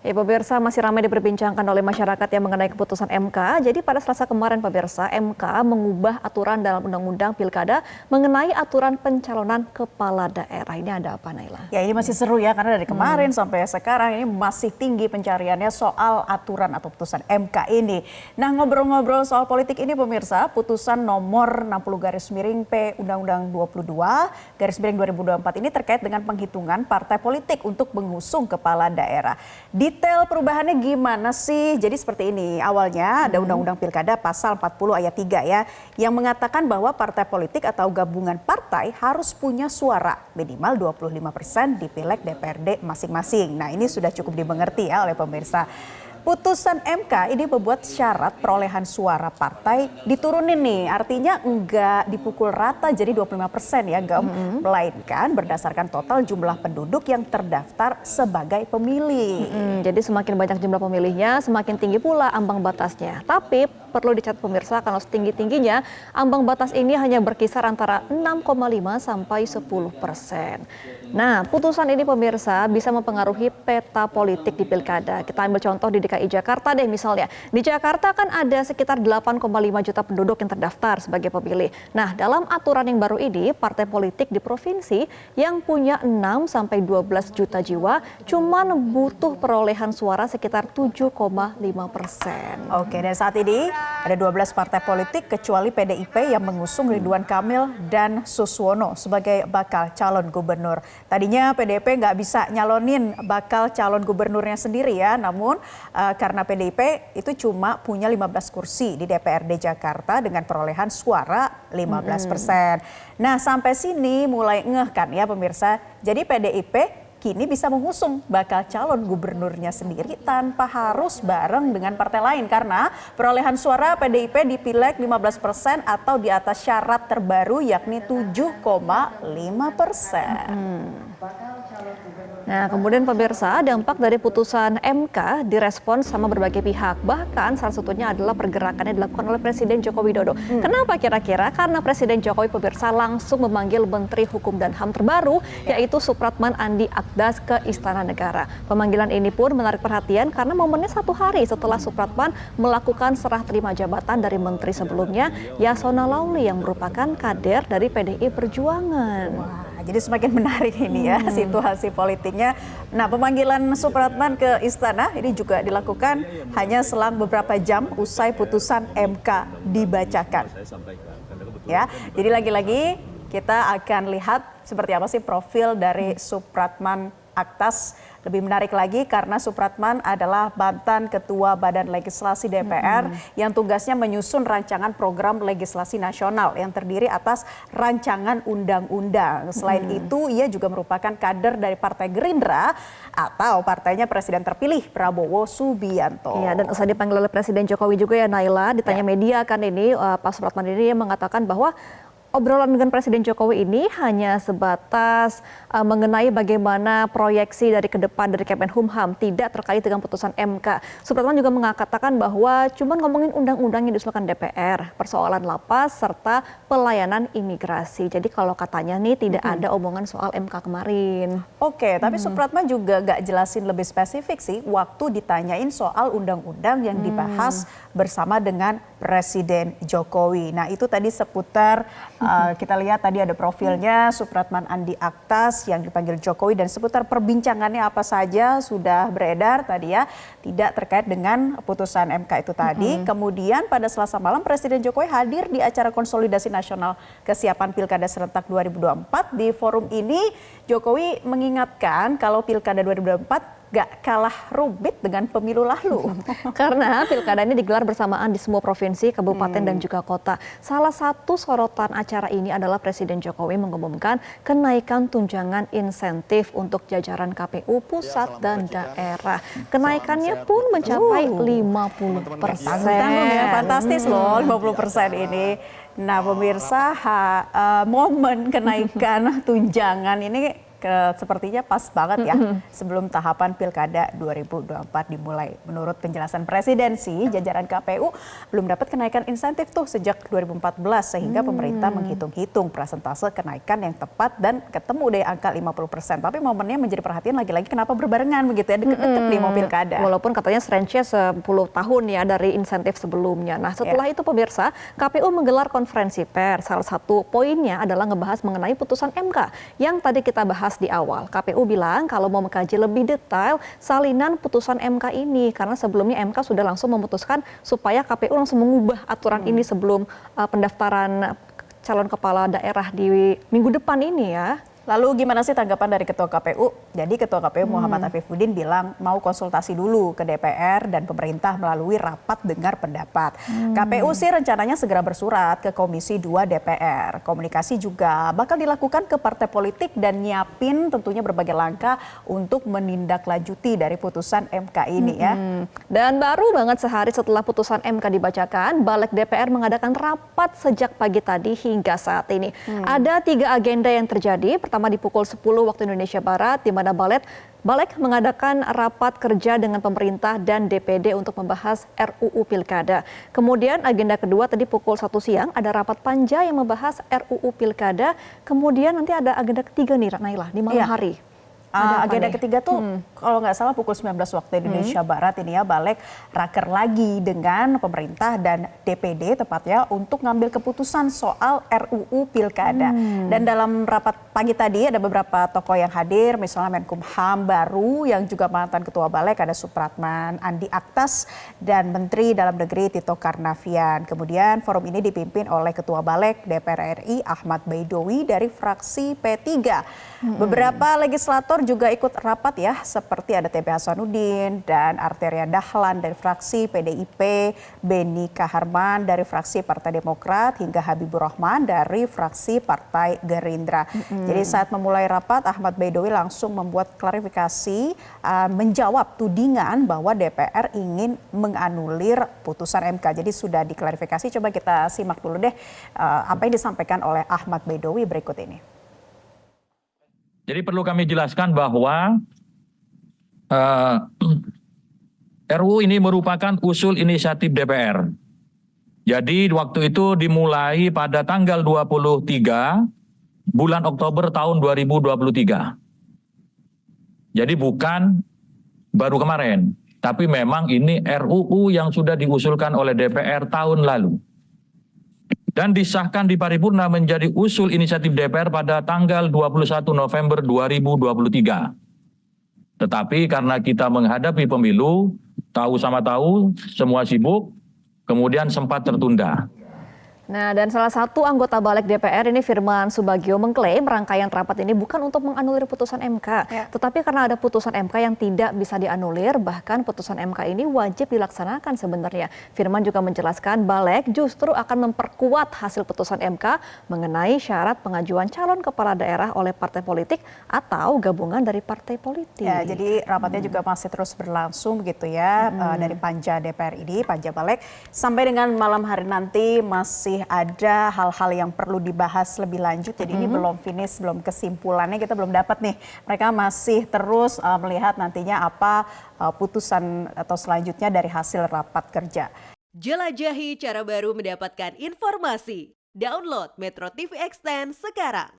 Ya, pemirsa, masih ramai diperbincangkan oleh masyarakat yang mengenai keputusan MK. Jadi pada Selasa kemarin, pemirsa, MK mengubah aturan dalam Undang-Undang Pilkada mengenai aturan pencalonan kepala daerah. Ini ada apa, Naila? Ya, ini masih seru ya, karena dari kemarin sampai sekarang ini masih tinggi pencariannya soal aturan atau putusan MK ini. Nah, ngobrol-ngobrol soal politik ini, pemirsa, putusan nomor 60/P Undang-Undang 22/2024 ini terkait dengan penghitungan partai politik untuk mengusung kepala daerah. Detail perubahannya gimana sih? Jadi seperti ini, awalnya ada Undang-Undang Pilkada pasal 40 ayat 3 ya, yang mengatakan bahwa partai politik atau gabungan partai harus punya suara minimal 25% di pileg DPRD masing-masing. Nah, ini sudah cukup dimengerti ya oleh pemirsa. Putusan MK ini membuat syarat perolehan suara partai diturunin nih. Artinya enggak dipukul rata jadi 25% ya, melainkan berdasarkan total jumlah penduduk yang terdaftar sebagai pemilih. Jadi semakin banyak jumlah pemilihnya, semakin tinggi pula ambang batasnya. Tapi perlu dicatat pemirsa, kalau setinggi-tingginya ambang batas ini hanya berkisar antara 6,5 sampai 10%. Nah, putusan ini pemirsa bisa mempengaruhi peta politik di pilkada. Kita ambil contoh di DKI Jakarta deh misalnya. Di Jakarta kan ada sekitar 8,5 juta penduduk yang terdaftar sebagai pemilih. Nah, dalam aturan yang baru ini, partai politik di provinsi yang punya 6 sampai 12 juta jiwa cuman butuh perolehan suara sekitar 7,5%. Oke, dan saat ini ada 12 partai politik kecuali PDIP yang mengusung Ridwan Kamil dan Suswono sebagai bakal calon gubernur. Tadinya PDIP nggak bisa nyalonin bakal calon gubernurnya sendiri ya, namun karena PDIP itu cuma punya 15 kursi di DPRD Jakarta dengan perolehan suara 15%. Nah, sampai sini mulai ngeh kan ya pemirsa, jadi PDIP kini bisa mengusung bakal calon gubernurnya sendiri tanpa harus bareng dengan partai lain karena perolehan suara PDIP di Pileg 15% atau di atas syarat terbaru yakni 7,5%. Nah, kemudian pemirsa, dampak dari putusan MK direspons sama berbagai pihak. Bahkan salah satunya adalah pergerakannya dilakukan oleh Presiden Joko Widodo. Kenapa kira-kira? Karena Presiden Jokowi pemirsa langsung memanggil Menteri Hukum dan HAM terbaru, yaitu Supratman Andi Akdas ke Istana Negara. Pemanggilan ini pun menarik perhatian karena momennya satu hari setelah Supratman melakukan serah terima jabatan dari Menteri sebelumnya, Yasona Lauli yang merupakan kader dari PDI Perjuangan. Jadi semakin menarik ini ya situasi politiknya. Nah, pemanggilan Supratman ke istana ini juga dilakukan hanya selang beberapa jam usai putusan MK dibacakan. Ya, jadi lagi-lagi kita akan lihat seperti apa sih profil dari Supratman Aktas. Lebih menarik lagi karena Supratman adalah mantan Ketua Badan Legislasi DPR yang tugasnya menyusun rancangan program legislasi nasional yang terdiri atas rancangan undang-undang. Selain itu, ia juga merupakan kader dari Partai Gerindra atau partainya Presiden terpilih Prabowo Subianto. Iya, dan usai dipanggil oleh Presiden Jokowi juga ya Naila, ditanya media kan ini, Pak Supratman ini mengatakan bahwa obrolan dengan Presiden Jokowi ini hanya sebatas mengenai bagaimana proyeksi dari ke depan dari Kemenkumham, tidak terkait dengan putusan MK. Supratman juga mengatakan bahwa cuma ngomongin undang-undang yang diusulkan DPR, persoalan lapas serta pelayanan imigrasi. Jadi kalau katanya nih tidak ada omongan soal MK kemarin. Oke, tapi Supratman juga gak jelasin lebih spesifik sih waktu ditanyain soal undang-undang yang dibahas bersama dengan Presiden Jokowi. Nah, itu tadi seputar kita lihat tadi ada profilnya Supratman Andi Aktas yang dipanggil Jokowi dan seputar perbincangannya apa saja sudah beredar tadi ya, tidak terkait dengan putusan MK itu tadi. Kemudian pada Selasa malam Presiden Jokowi hadir di acara konsolidasi nasional kesiapan Pilkada serentak 2024. Di forum ini Jokowi mengingatkan kalau Pilkada 2024 gak kalah rumit dengan pemilu lalu. Karena pilkada ini digelar bersamaan di semua provinsi, kabupaten dan juga kota. Salah satu sorotan acara ini adalah Presiden Jokowi mengumumkan kenaikan tunjangan insentif untuk jajaran KPU pusat dan daerah. Kenaikannya pun mencapai 50%. Tanggung ya, fantastis loh 50% ini. Nah, pemirsa, momen kenaikan tunjangan ini sepertinya pas banget ya sebelum tahapan Pilkada 2024 dimulai. Menurut penjelasan Presiden sih, jajaran KPU belum dapat kenaikan insentif tuh sejak 2014 sehingga pemerintah menghitung-hitung persentase kenaikan yang tepat dan ketemu deh angka 50%. Tapi momennya menjadi perhatian lagi-lagi kenapa berbarengan begitu ya, deket-deket nih mau Pilkada. Walaupun katanya range-nya 10 tahun ya dari insentif sebelumnya. Nah setelah itu pemirsa, KPU menggelar konferensi pers. Salah satu poinnya adalah ngebahas mengenai putusan MK yang tadi kita bahas di awal. KPU bilang kalau mau mengkaji lebih detail salinan putusan MK ini karena sebelumnya MK sudah langsung memutuskan supaya KPU langsung mengubah aturan ini sebelum pendaftaran calon kepala daerah di minggu depan ini ya. Lalu gimana sih tanggapan dari Ketua KPU? Jadi Ketua KPU Muhammad Afifuddin bilang mau konsultasi dulu ke DPR dan pemerintah melalui rapat dengar pendapat. KPU sih rencananya segera bersurat ke Komisi 2 DPR. Komunikasi juga bakal dilakukan ke partai politik dan nyiapin tentunya berbagai langkah untuk menindaklanjuti dari putusan MK ini ya. Dan baru banget sehari setelah putusan MK dibacakan, Balik DPR mengadakan rapat sejak pagi tadi hingga saat ini. Ada 3 agenda yang terjadi. Pertama di pukul 10 waktu Indonesia Barat, di mana Balik mengadakan rapat kerja dengan pemerintah dan DPD untuk membahas RUU Pilkada. Kemudian agenda kedua tadi pukul 1 siang ada rapat panja yang membahas RUU Pilkada. Kemudian nanti ada agenda ketiga nih Naila di malam hari. Agenda ketiga tuh kalau nggak salah pukul 19 waktu Indonesia Barat ini ya, Balik raker lagi dengan pemerintah dan DPD tepatnya untuk ngambil keputusan soal RUU Pilkada. Dan dalam rapat pagi tadi ada beberapa tokoh yang hadir, misalnya Menkumham baru yang juga mantan Ketua Balik ada Supratman Andi Aktas dan Menteri Dalam Negeri Tito Karnavian. Kemudian forum ini dipimpin oleh Ketua Balik DPR RI Ahmad Baidowi dari fraksi P3. Beberapa legislator juga ikut rapat ya, seperti ada TB Hasanuddin dan Arteria Dahlan dari fraksi PDIP, Beni Kaharman dari fraksi Partai Demokrat, hingga Habibur Rahman dari fraksi Partai Gerindra. Jadi saat memulai rapat, Ahmad Baidowi langsung membuat klarifikasi, menjawab tudingan bahwa DPR ingin menganulir putusan MK. Jadi sudah diklarifikasi, coba kita simak dulu deh apa yang disampaikan oleh Ahmad Baidowi berikut ini. Jadi perlu kami jelaskan bahwa RUU ini merupakan usul inisiatif DPR. Jadi waktu itu dimulai pada tanggal 23 bulan Oktober tahun 2023. Jadi bukan baru kemarin, tapi memang ini RUU yang sudah diusulkan oleh DPR tahun lalu. Dan disahkan di paripurna menjadi usul inisiatif DPR pada tanggal 21 November 2023. Tetapi karena kita menghadapi pemilu, tahu sama tahu, semua sibuk, kemudian sempat tertunda. Nah, dan salah satu anggota Balik DPR ini Firman Subagio mengklaim rangkaian rapat ini bukan untuk menganulir putusan MK, tetapi karena ada putusan MK yang tidak bisa dianulir, bahkan putusan MK ini wajib dilaksanakan sebenarnya. Firman juga menjelaskan Balik justru akan memperkuat hasil putusan MK mengenai syarat pengajuan calon kepala daerah oleh partai politik atau gabungan dari partai politik. Ya, jadi rapatnya juga masih terus berlangsung begitu ya, dari Panja DPR ini, Panja Balik, sampai dengan malam hari nanti masih ada hal-hal yang perlu dibahas lebih lanjut. Jadi ini belum finish, belum kesimpulannya kita belum dapat nih. Mereka masih terus melihat nantinya apa putusan atau selanjutnya dari hasil rapat kerja. Jelajahi cara baru mendapatkan informasi. Download Metro TV Extend sekarang.